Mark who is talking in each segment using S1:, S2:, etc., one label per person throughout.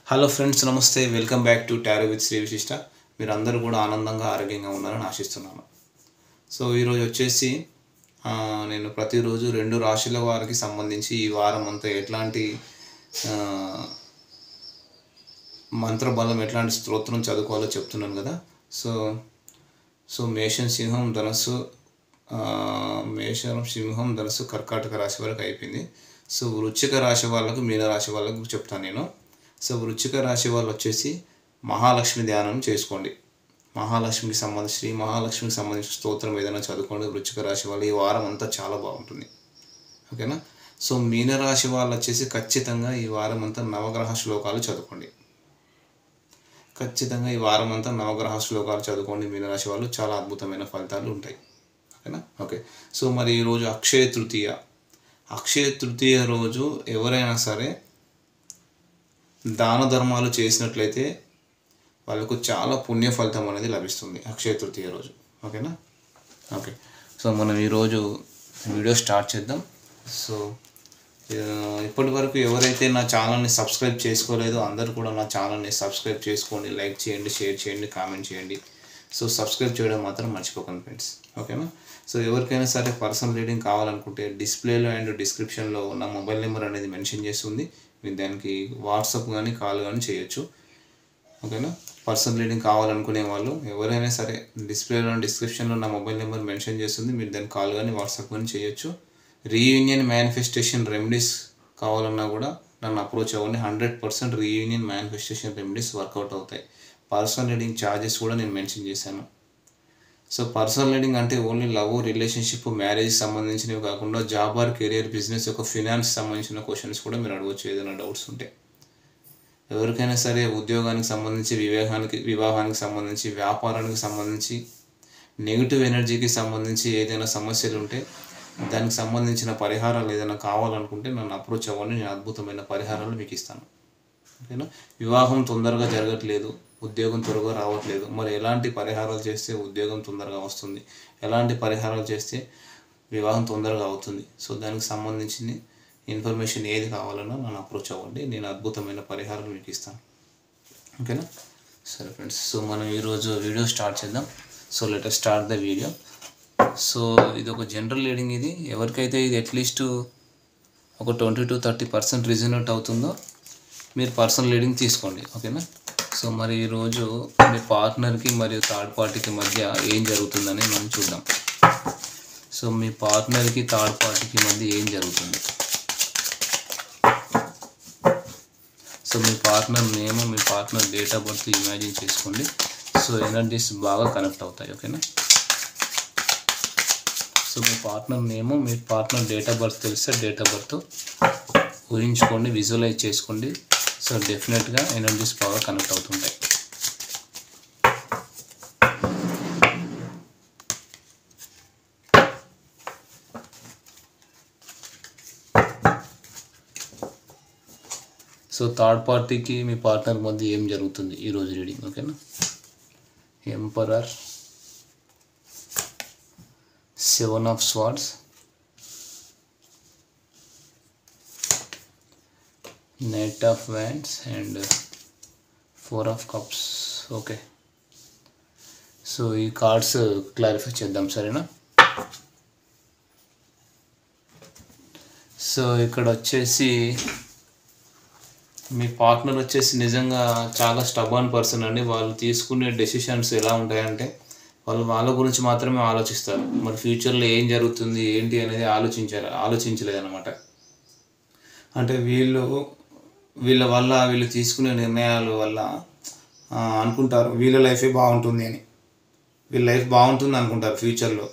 S1: Hello friends, నమస్తే. Welcome back to tarot with Shri Vishishta. మీరు అందరూ కూడా ఆనందంగా ఆరోగ్యంగా ఉన్నారని ఆశిస్తున్నాను. సో ఈరోజు వచ్చేసి నేను ప్రతిరోజు 2 రాశుల వారికి సంబంధించి ఈ వారం అంతా ఎట్లాంటి మంత్రబలం, ఎట్లాంటి స్తోత్రం చదువుకోవాలో చెప్తున్నాను కదా. సో మేషం, సింహం, ధనస్సు, కర్కాటక రాశి వరకు అయిపోయింది. సో వృశ్చిక రాశి వాళ్ళకు, మీనరాశి వాళ్ళకు చెప్తాను నేను. సో వృశ్చిక రాశి వాళ్ళు వచ్చేసి మహాలక్ష్మి ధ్యానం చేసుకోండి. శ్రీ మహాలక్ష్మికి సంబంధించిన స్తోత్రం ఏదైనా చదువుకోండి. వృశ్చిక రాశి వాళ్ళు ఈ వారం అంతా చాలా బాగుంటుంది, ఓకేనా. సో మీనరాశి వాళ్ళు వచ్చేసి ఖచ్చితంగా ఈ వారం అంతా నవగ్రహ శ్లోకాలు చదువుకోండి. మీనరాశి వాళ్ళు చాలా అద్భుతమైన ఫలితాలు ఉంటాయి, ఓకేనా. ఓకే. సో మరి ఈరోజు అక్షయ తృతీయ రోజు ఎవరైనా సరే దాన ధర్మాలు చేసినట్లయితే వాళ్ళకు చాలా పుణ్య ఫలితం అనేది లభిస్తుంది అక్షయ తృతీయ రోజు, ఓకేనా. ఓకే. సో మనం ఈరోజు వీడియో స్టార్ట్ చేద్దాం. సో ఇప్పటి వరకు ఎవరైతే నా ఛానల్ని సబ్స్క్రైబ్ చేసుకోలేదో అందరూ కూడా నా ఛానల్ని సబ్స్క్రైబ్ చేసుకోండి. లైక్ చేయండి, షేర్ చేయండి, కామెంట్ చేయండి. సో సబ్స్క్రైబ్ చేయడం మాత్రం మర్చిపోకండి ఫ్రెండ్స్, ఓకేనా. సో ఎవరికైనా సరే పర్సనల్ రీడింగ్ కావాలనుకుంటే డిస్ప్లేలో అండ్ డిస్క్రిప్షన్లో నా మొబైల్ నెంబర్ అనేది మెన్షన్ చేస్తుంది. మీరు దానికి వాట్సాప్ కానీ కాల్ కానీ చేయొచ్చు, ఓకేనా. పర్సనల్ రీడింగ్ కావాలనుకునే వాళ్ళు ఎవరైనా సరే డిస్ప్లేలో డిస్క్రిప్షన్లో నా మొబైల్ నెంబర్ మెన్షన్ చేస్తుంది. మీరు దానికి కాల్ కానీ వాట్సాప్ కానీ చేయొచ్చు. రీయూనియన్ మేనిఫెస్టేషన్ రెమెడీస్ కావాలన్నా కూడా నన్ను అప్రోచ్ అవ్వండి. 100% రీయూనియన్ మేనిఫెస్టేషన్ రెమెడీస్ వర్కౌట్ అవుతాయి. పర్సనల్ రీడింగ్ ఛార్జెస్ కూడా నేను మెన్షన్ చేశాను. సో పర్సనల్ రీడింగ్ అంటే ఓన్లీ లవ్, రిలేషన్షిప్, మ్యారేజ్ సంబంధించినవి కాకుండా జాబ్ ఆర్ కెరియర్, బిజినెస్ యొక్క ఫినాన్స్ సంబంధించిన క్వశ్చన్స్ కూడా మీరు అడగవచ్చు ఏదైనా డౌట్స్ ఉంటే. ఎవరికైనా సరే ఉద్యోగానికి సంబంధించి, వివాహానికి సంబంధించి, వ్యాపారానికి సంబంధించి, నెగిటివ్ ఎనర్జీకి సంబంధించి ఏదైనా సమస్యలు ఉంటే దానికి సంబంధించిన పరిహారాలు ఏదైనా కావాలనుకుంటే నన్ను అప్రోచ్ అవ్వండి. నేను అద్భుతమైన పరిహారాలు మీకు ఇస్తాను, ఓకేనా. వివాహం తొందరగా జరగట్లేదు, ఉద్యోగం త్వరగా రావట్లేదు, మరి ఎలాంటి పరిహారాలు చేస్తే ఉద్యోగం తొందరగా వస్తుంది, ఎలాంటి పరిహారాలు చేస్తే వివాహం తొందరగా అవుతుంది, సో దానికి సంబంధించిన ఇన్ఫర్మేషన్ ఏది కావాలన్నా నన్ను అప్రోచ్ అవ్వండి. నేను అద్భుతమైన పరిహారాలు మీకు ఇస్తాను, ఓకేనా. సరే ఫ్రెండ్స్, సో మనం ఈరోజు వీడియో స్టార్ట్ చేద్దాం. So let us start the video. So ఇది ఒక జనరల్ రీడింగ్. ఇది ఎవరికైతే ఇది అట్లీస్ట్ ఒక 20 to 30% రిజనేట్ అవుతుందో మీరు పర్సనల్ రీడింగ్ తీసుకోండి, ఓకేనా. సో మరి ఈరోజు మీ పార్ట్నర్కి మరియు థర్డ్ పార్టీకి మధ్య ఏం జరుగుతుందని మనం చూద్దాం. సో మీ పార్ట్నర్కి థర్డ్ పార్టీకి మధ్య ఏం జరుగుతుంది. So me partner name, me partner date of birth imagine చేసుకోండి. సో ఎనర్జీస్ బాగా కనెక్ట్ అవుతాయి, ఓకేనా. So me partner name, me partner date of birth తెలిస్తే డేట్ ఆఫ్ బర్త్ ఊహించుకోండి, విజువలైజ్ చేసుకోండి. సో డెఫినెట్గా ఎనర్జీస్ బాగా కనెక్ట్ అవుతుంటాయి. సో థర్డ్ పార్టీకి మీ పార్ట్నర్ మధ్య ఏం జరుగుతుంది ఈరోజు రీడింగ్, ఓకేనా. Emperor, 7 of Swords, Knight of Wands and 4 of Cups. Okay. So ఈ కార్డ్స్ క్లారిఫై చేద్దాం, సరేనా. సో ఇక్కడ వచ్చేసి మీ పార్ట్నర్ వచ్చేసి నిజంగా చాలా స్టబర్న్ పర్సన్ అండి. వాళ్ళు తీసుకునే డెసిషన్స్ ఎలా ఉంటాయంటే వాళ్ళ గురించి మాత్రమే ఆలోచిస్తారు. మరి ఫ్యూచర్లో ఏం జరుగుతుంది ఏంటి అనేది ఆలోచించలేదన్నమాట. అంటే వీళ్ళు తీసుకునే నిర్ణయాల వల్ల అనుకుంటారు వీళ్ళ లైఫే బాగుంటుంది అని. వీళ్ళ లైఫ్ బాగుంటుంది అనుకుంటారు ఫ్యూచర్లో,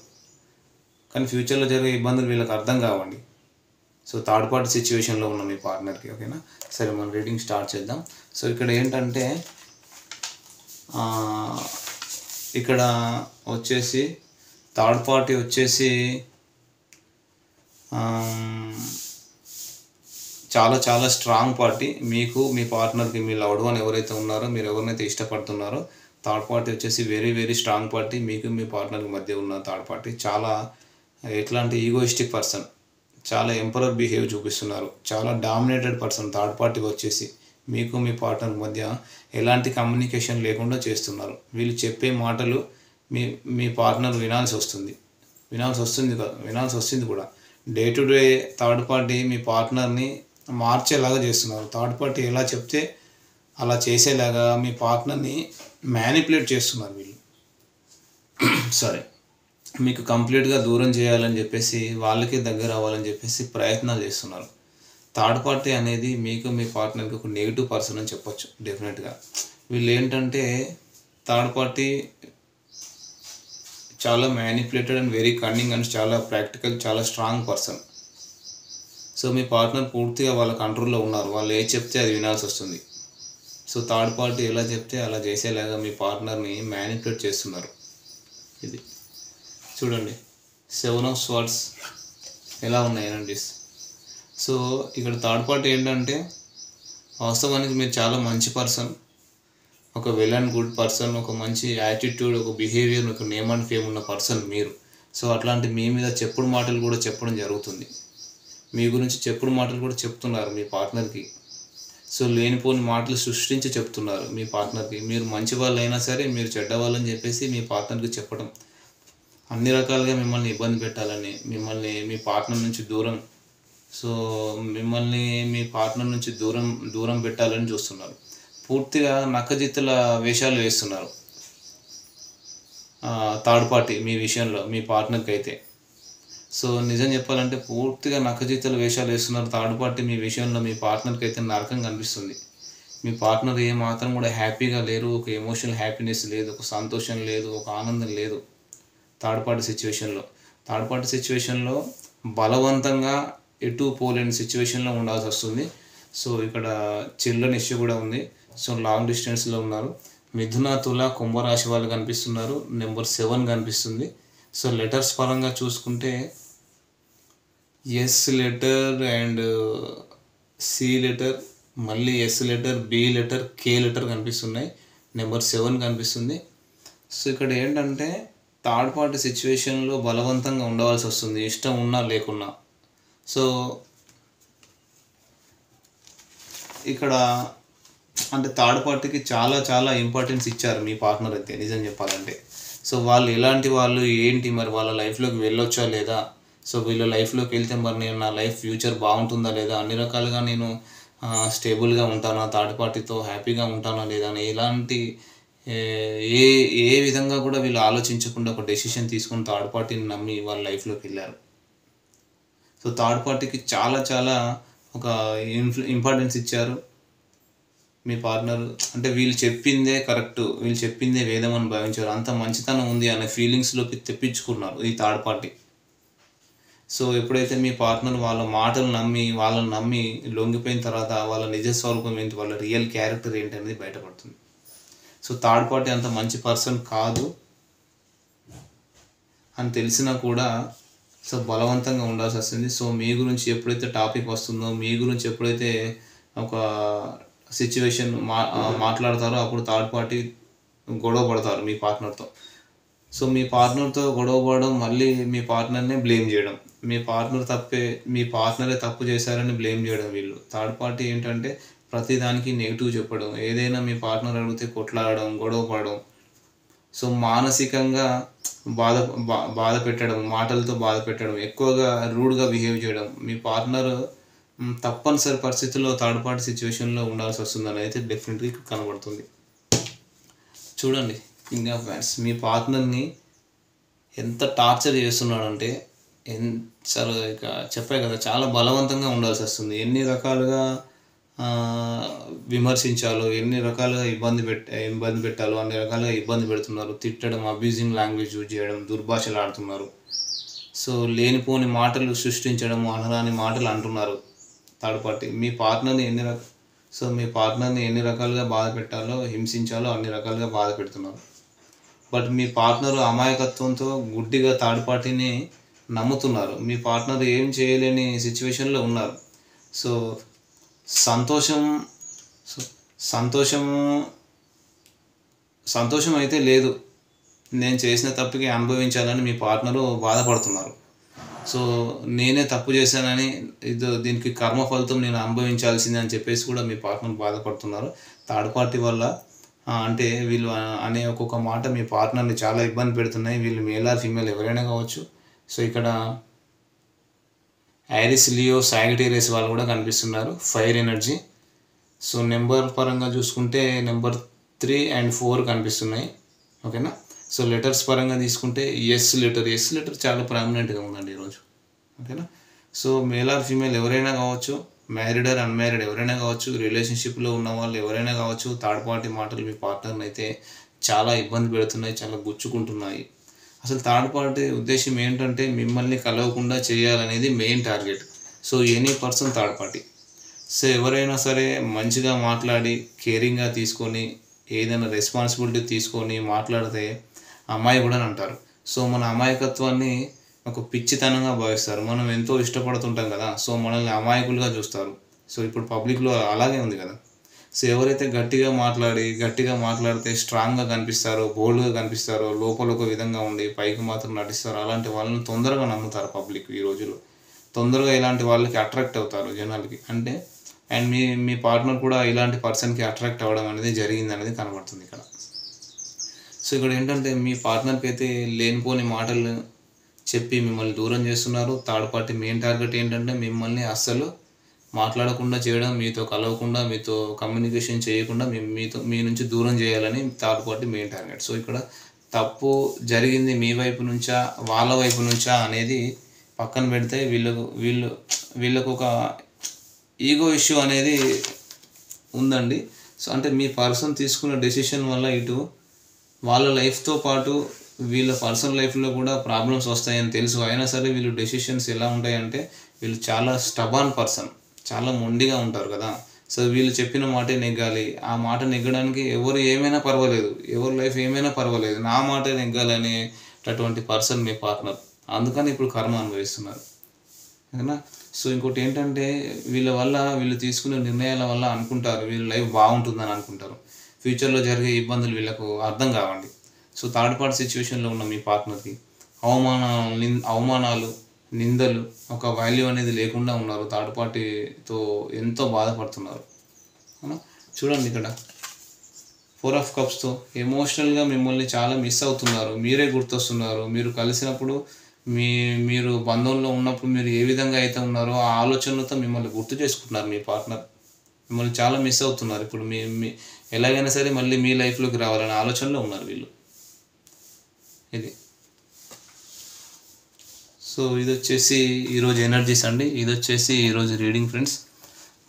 S1: కానీ ఫ్యూచర్లో జరిగే ఇబ్బందులు వీళ్ళకి అర్థం కావండి. సో థర్డ్ పార్టీ సిచ్యువేషన్లో ఉన్న మీ పార్ట్నర్కి, ఓకేనా. సరే మనం రీడింగ్ స్టార్ట్ చేద్దాం. సో ఇక్కడ ఏంటంటే ఇక్కడ వచ్చేసి థర్డ్ పార్టీ వచ్చేసి చాలా చాలా స్ట్రాంగ్ పార్టీ. మీకు, మీ పార్ట్నర్కి, మీ లవ్డ్ వన్ ఎవరైతే ఉన్నారో, మీరు ఎవరినైతే ఇష్టపడుతున్నారో థర్డ్ పార్టీ వచ్చేసి వెరీ వెరీ స్ట్రాంగ్ పార్టీ. మీకు, మీ పార్ట్నర్కి మధ్య ఉన్న థర్డ్ పార్టీ చాలా ఎట్లాంటి ఈగోయిస్టిక్ పర్సన్, చాలా ఎంపరర్ బిహేవ్ చూపిస్తున్నారు, చాలా డామినేటెడ్ పర్సన్ థర్డ్ పార్టీ వచ్చేసి. మీకు మీ పార్ట్నర్ మధ్య ఎలాంటి కమ్యూనికేషన్ లేకుండా చేస్తున్నారు. వీళ్ళు చెప్పే మాటలు మీ పార్ట్నర్ వినాల్సి వస్తుంది కూడా. Day to day third party మీ పార్ట్నర్ని మార్చేలాగా చేస్తున్నారు. థర్డ్ పార్టీ ఎలా చెప్తే అలా చేసేలాగా మీ పార్ట్నర్ని మ్యానిపులేట్ చేస్తున్నారు వీళ్ళు. సరే, మీకు కంప్లీట్గా దూరం చేయాలని చెప్పేసి, వాళ్ళకి దగ్గర అవ్వాలని చెప్పేసి ప్రయత్నాలు చేస్తున్నారు. థర్డ్ పార్టీ అనేది మీకు మీ పార్ట్నర్కి ఒక నెగిటివ్ పర్సన్ అని చెప్పొచ్చు డెఫినెట్గా. వీళ్ళు ఏంటంటే థర్డ్ పార్టీ చాలా manipulated and very cunning and చాలా ప్రాక్టికల్, చాలా స్ట్రాంగ్ పర్సన్. సో మీ పార్ట్నర్ పూర్తిగా వాళ్ళ కంట్రోల్లో ఉన్నారు. వాళ్ళు ఏ చెప్తే అది వినాల్సి వస్తుంది. సో థర్డ్ పార్టీ ఎలా చెప్తే అలా చేసేలాగా మీ పార్ట్నర్ని మ్యానిపులేట్ చేస్తున్నారు. ఇది చూడండి, 7 of Swords ఎలా ఉన్నాయనండి. సో ఇక్కడ థర్డ్ పార్టీ ఏంటంటే వాస్తవానికి మీరు చాలా మంచి పర్సన్, ఒక వెల్ అండ్ గుడ్ పర్సన్, ఒక మంచి యాటిట్యూడ్, ఒక బిహేవియర్, ఒక నేమ్ అండ్ ఫేమ్ ఉన్న పర్సన్ మీరు. సో అట్లాంటి మీ మీద చెప్పుడు మాటలు కూడా చెప్పడం జరుగుతుంది. మీ గురించి చెప్పుడు మాటలు కూడా చెప్తున్నారు మీ పార్ట్నర్కి. సో లేనిపోని మాటలు సృష్టించి చెప్తున్నారు మీ పార్ట్నర్కి. మీరు మంచి వాళ్ళు అయినా సరే మీరు చెడ్డవాళ్ళని చెప్పేసి మీ పార్ట్నర్కి చెప్పడం, అన్ని రకాలుగా మిమ్మల్ని ఇబ్బంది పెట్టాలని, మిమ్మల్ని మీ పార్ట్నర్ నుంచి దూరం, సో మిమ్మల్ని మీ పార్ట్నర్ నుంచి దూరం పెట్టాలని చూస్తున్నారు. పూర్తిగా నక్కజిత్తుల వేషాలు వేస్తున్నారు థర్డ్ పార్టీ మీ విషయంలో, మీ పార్ట్నర్కి అయితే. సో నిజం చెప్పాలంటే పూర్తిగా నక్కజిత్తుల వేషాలు వేస్తున్నారు థర్డ్ పార్టీ మీ విషయంలో. మీ పార్ట్నర్కి అయితే నరకం కనిపిస్తుంది. మీ పార్ట్నర్ ఏమాత్రం కూడా హ్యాపీగా లేరు. ఒక ఎమోషనల్ హ్యాపీనెస్ లేదు, ఒక సంతోషం లేదు, ఒక ఆనందం లేదు థర్డ్ పార్టీ సిచ్యువేషన్లో బలవంతంగా ఎటు పోలేని సిచ్యువేషన్లో ఉండాల్సి వస్తుంది. సో ఇక్కడ చిల్డ్రన్ ఇష్యూ కూడా ఉంది. సో లాంగ్ డిస్టెన్స్లో ఉన్నారు. మిథున, తుల, కుంభరాశి వాళ్ళు కనిపిస్తున్నారు. నెంబర్ 7 కనిపిస్తుంది. సో లెటర్స్ పరంగా చూసుకుంటే S letter and C letter, మళ్ళీ S letter, B letter, K letter కనిపిస్తున్నాయి. నెంబర్ 7 కనిపిస్తుంది. సో ఇక్కడ ఏంటంటే థర్డ్ పార్టీ సిచ్యువేషన్లో బలవంతంగా ఉండవలసి వస్తుంది, ఇష్టం ఉన్నా లేకున్నా. సో ఇక్కడ అంటే థర్డ్ పార్టీకి చాలా చాలా ఇంపార్టెన్స్ ఇచ్చారు మీ పార్ట్నర్ అయితే నిజం చెప్పాలంటే. సో వాళ్ళు ఎలాంటి వాళ్ళు ఏంటి, మరి వాళ్ళ లైఫ్లోకి వెళ్ళొచ్చా లేదా, సో వీళ్ళ లైఫ్లోకి వెళ్తే మరి నేను నా లైఫ్ ఫ్యూచర్ బాగుంటుందా లేదా, అన్ని రకాలుగా నేను స్టేబుల్గా ఉంటానా, థర్డ్ పార్టీతో హ్యాపీగా ఉంటానా లేదా అని ఎలాంటి ఏ విధంగా కూడా వీళ్ళు ఆలోచించకుండా ఒక డెసిషన్ తీసుకుని థర్డ్ పార్టీని నమ్మి వాళ్ళ లైఫ్లోకి వెళ్ళారు. సో థర్డ్ పార్టీకి చాలా చాలా ఒక ఇంపార్టెన్స్ ఇచ్చారు మీ పార్ట్నర్. అంటే వీళ్ళు చెప్పిందే కరెక్ట్, వీళ్ళు చెప్పిందే వేదం అని భావించారు. అంత మంచితనం ఉంది అనే ఫీలింగ్స్లోకి తెప్పించుకున్నారు ఈ థర్డ్ పార్టీ. సో ఎప్పుడైతే మీ పార్ట్నర్ వాళ్ళ మాటలు నమ్మి వాళ్ళని నమ్మి లొంగిపోయిన తర్వాత వాళ్ళ నిజ స్వరూపం ఏంటి, వాళ్ళ రియల్ క్యారెక్టర్ ఏంటి అనేది బయటపడుతుంది. సో థర్డ్ పార్టీ అంత మంచి పర్సన్ కాదు అని తెలిసినా కూడా సో బలవంతంగా ఉండాల్సి వస్తుంది. సో మీ గురించి ఎప్పుడైతే టాపిక్ వస్తుందో, మీ గురించి ఎప్పుడైతే ఒక సిచ్యువేషన్ మాట్లాడతారో అప్పుడు థర్డ్ పార్టీ గొడవ పడతారు మీ పార్ట్నర్తో. సో మీ పార్ట్నర్తో గొడవ పడడం, మళ్ళీ మీ పార్ట్నర్నే బ్లేమ్ చేయడం, మీ పార్ట్నరే తప్పు చేశారని బ్లేమ్ చేయడం. వీళ్ళు థర్డ్ పార్టీ ఏంటంటే ప్రతిదానికి నెగిటివ్ చెప్పడం, ఏదైనా మీ పార్ట్నర్ అడిగితే కొట్లాడడం, గొడవ పడడం, సో మానసికంగా బాధ పెట్టడం, మాటలతో బాధ పెట్టడం, ఎక్కువగా రూడ్గా బిహేవ్ చేయడం. మీ పార్ట్నర్ తప్పనిసరి పరిస్థితుల్లో థర్డ్ పార్టీ సిచ్యువేషన్లో ఉండాల్సి వస్తుందని అయితే డెఫినెట్గా కనబడుతుంది. చూడండి ఇంకా ఫ్రెండ్స్, మీ పార్ట్నర్ని ఎంత టార్చర్ చేస్తున్నాడంటే సరే ఇక చెప్పే కదా, చాలా బలవంతంగా ఉండాల్సి వస్తుంది. ఎన్ని రకాలుగా విమర్శించాలో, ఎన్ని రకాలుగా ఇబ్బంది పెట్టాలో అన్ని రకాలుగా ఇబ్బంది పెడుతున్నారు. తిట్టడం, అబ్యూజింగ్ లాంగ్వేజ్ యూజ్ చేయడం, దుర్భాషలు ఆడుతున్నారు. సో లేనిపోని మాటలు సృష్టించడం, అనరాని మాటలు అంటున్నారు థర్డ్ పార్టీ. మీ పార్ట్నర్ని ఎన్ని రకాలుగా బాధ పెట్టాలో, హింసించాలో అన్ని రకాలుగా బాధ పెడుతున్నారు. బట్ మీ పార్ట్నర్ అమాయకత్వంతో గుడ్డిగా థర్డ్ పార్టీని నమ్ముతున్నారు. మీ పార్ట్నర్ ఏం చేయలేని సిచ్యువేషన్లో ఉన్నారు. సో సంతోషం అయితే లేదు, నేను చేసిన తప్పుకి అనుభవించాలని మీ పార్ట్నరు బాధపడుతున్నారు. సో నేనే తప్పు చేశానని దీనికి కర్మ ఫలితం నేను అనుభవించాల్సిందే అని చెప్పేసి కూడా మీ పార్ట్నర్ బాధపడుతున్నారు. థర్డ్ పార్టీ వల్ల అంటే వీళ్ళు అనే ఒక్కొక్క మాట మీ పార్ట్నర్ని చాలా ఇబ్బంది పెడుతున్నాయి. వీళ్ళు మేల్ ఆర్ ఫీమేల్ ఎవరైనా కావచ్చు. సో ఇక్కడ ఐరిస్, లియో, సాగిటేరియస్ వాళ్ళు కూడా కనిపిస్తున్నారు, ఫైర్ ఎనర్జీ. సో నెంబర్ పరంగా చూసుకుంటే నెంబర్ 3 and 4 కనిపిస్తున్నాయి. ఓకేనా. సో లెటర్స్ పరంగా తీసుకుంటే ఎస్ లెటర్ చాలా ప్రామినెంట్గా ఉందండి ఈరోజు. ఓకేనా. సో మేల్ ఆర్ ఫీమేల్ ఎవరైనా కావచ్చు, మ్యారీడ్ ఆర్ అన్మ్యారీడ్ ఎవరైనా కావచ్చు, రిలేషన్షిప్లో ఉన్న వాళ్ళు ఎవరైనా కావచ్చు, థర్డ్ పార్టీ మాటలు మీ పార్ట్నర్ని అయితే చాలా ఇబ్బంది పెడుతున్నాయి, చాలా గుచ్చుకుంటున్నాయి. అసలు థర్డ్ పార్టీ ఉద్దేశం ఏంటంటే మిమ్మల్ని కలవకుండా చేయాలనేది main target. So any person third party. So ఎవరైనా సరే మంచిగా మాట్లాడి కేరింగ్గా తీసుకొని ఏదైనా రెస్పాన్సిబిలిటీ తీసుకొని మాట్లాడితే అమ్మాయి కూడా అంటారు. సో మన అమాయకత్వాన్ని ఒక పిచ్చితనంగా భావిస్తారు. మనం ఎంతో ఇష్టపడుతుంటాం కదా, సో మనల్ని అమాయకులుగా చూస్తారు. సో ఇప్పుడు పబ్లిక్లో అలాగే ఉంది కదా. సో ఎవరైతే గట్టిగా మాట్లాడితే స్ట్రాంగ్గా కనిపిస్తారో, బోల్డ్గా కనిపిస్తారో, లోపల ఒక విధంగా ఉండి పైకి మాత్రం నటిస్తారో అలాంటి వాళ్ళని తొందరగా నమ్ముతారు పబ్లిక్ ఈ రోజుల్లో. తొందరగా ఇలాంటి వాళ్ళకి అట్రాక్ట్ అవుతారు జనాలకి. అంటే అండ్ మీ పార్ట్నర్ కూడా ఇలాంటి పర్సన్కి అట్రాక్ట్ అవ్వడం అనేది జరిగింది అనేది కనబడుతుంది ఇక్కడ. సో ఇక్కడ ఏంటంటే మీ పార్ట్నర్కి అయితే లేనిపోని మాటలు చెప్పి మిమ్మల్ని దూరం చేస్తున్నారు. థర్డ్ పార్టీ మెయిన్ టార్గెట్ ఏంటంటే మిమ్మల్ని అస్సలు మాట్లాడకుండా చేయడం, మీతో కలవకుండా, మీతో కమ్యూనికేషన్ చేయకుండా మీ నుంచి దూరం చేయాలని third party main target. So ఇక్కడ తప్పు జరిగింది మీ వైపు నుంచా వాళ్ళ వైపు నుంచా అనేది పక్కన పెడితే వీళ్ళకు ఒక ఈగో ఇష్యూ అనేది ఉందండి. సో అంటే మీ పర్సన్ తీసుకున్న డెసిషన్ వల్ల ఇటు వాళ్ళ లైఫ్తో పాటు వీళ్ళ పర్సనల్ లైఫ్లో కూడా ప్రాబ్లమ్స్ వస్తాయని తెలుసు. అయినా సరే వీళ్ళు డెసిషన్స్ ఎలా ఉంటాయంటే వీళ్ళు చాలా స్టబాన్ పర్సన్, చాలా మొండిగా ఉంటారు కదా. సో వీళ్ళు చెప్పిన మాటే నెగ్గాలి. ఆ మాట నెగ్గడానికి ఎవరు ఏమైనా పర్వాలేదు, ఎవరి లైఫ్ ఏమైనా పర్వాలేదు, నా మాటే నెగ్గాలనేటటువంటి పర్సన్ మీ పార్ట్నర్. అందుకని ఇప్పుడు కర్మ అనుభవిస్తున్నారు. ఓకేనా. సో ఇంకోటి ఏంటంటే వీళ్ళు తీసుకునే నిర్ణయాల వల్ల అనుకుంటారు వీళ్ళ లైఫ్ బాగుంటుందని అనుకుంటారు. ఫ్యూచర్లో జరిగే ఇబ్బందులు వీళ్ళకు అర్థం కావండి. సో థర్డ్ పార్టీ సిచ్యువేషన్లో ఉన్న మీ పార్ట్నర్కి అవమానాలు, నిందలు, ఒక వాల్యూ అనేది లేకుండా ఉన్నారు. థర్డ్ పార్టీతో ఎంతో బాధపడుతున్నారు. చూడండి ఇక్కడ 4 of Cups ఎమోషనల్గా మిమ్మల్ని చాలా మిస్ అవుతున్నారు. మీరే గుర్తొస్తున్నారు. మీరు కలిసినప్పుడు మీరు బంధంలో ఉన్నప్పుడు మీరు ఏ విధంగా అయితే ఉన్నారో ఆ ఆలోచనలతో మిమ్మల్ని గుర్తు చేసుకుంటున్నారు. మీ పార్ట్నర్ మిమ్మల్ని చాలా మిస్ అవుతున్నారు. ఇప్పుడు మీ ఎలాగైనా సరే మళ్ళీ మీ లైఫ్లోకి రావాలనే ఆలోచనలో ఉన్నారు వీళ్ళు. ఇది సో ఇది వచ్చేసి ఈరోజు ఎనర్జీస్ అండి. ఇది వచ్చేసి ఈరోజు రీడింగ్ ఫ్రెండ్స్.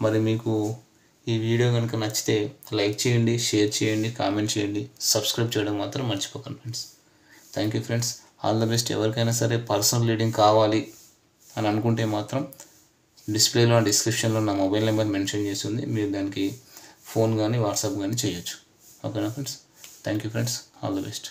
S1: మరి మీకు ఈ వీడియో కనుక నచ్చితే లైక్ చేయండి, షేర్ చేయండి, కామెంట్ చేయండి, సబ్స్క్రైబ్ చేయడం మాత్రం మర్చిపోకండి friends. Thank you friends. All the best. ఎవరికైనా సరే పర్సనల్ రీడింగ్ కావాలి అని అనుకుంటే మాత్రం డిస్ప్లేలో డిస్క్రిప్షన్లో నా మొబైల్ నెంబర్ మెన్షన్ చేస్తుంది. మీరు దానికి ఫోన్ కానీ వాట్సాప్ కానీ చేయొచ్చు. ఓకేనా friends. Thank you friends. All the best.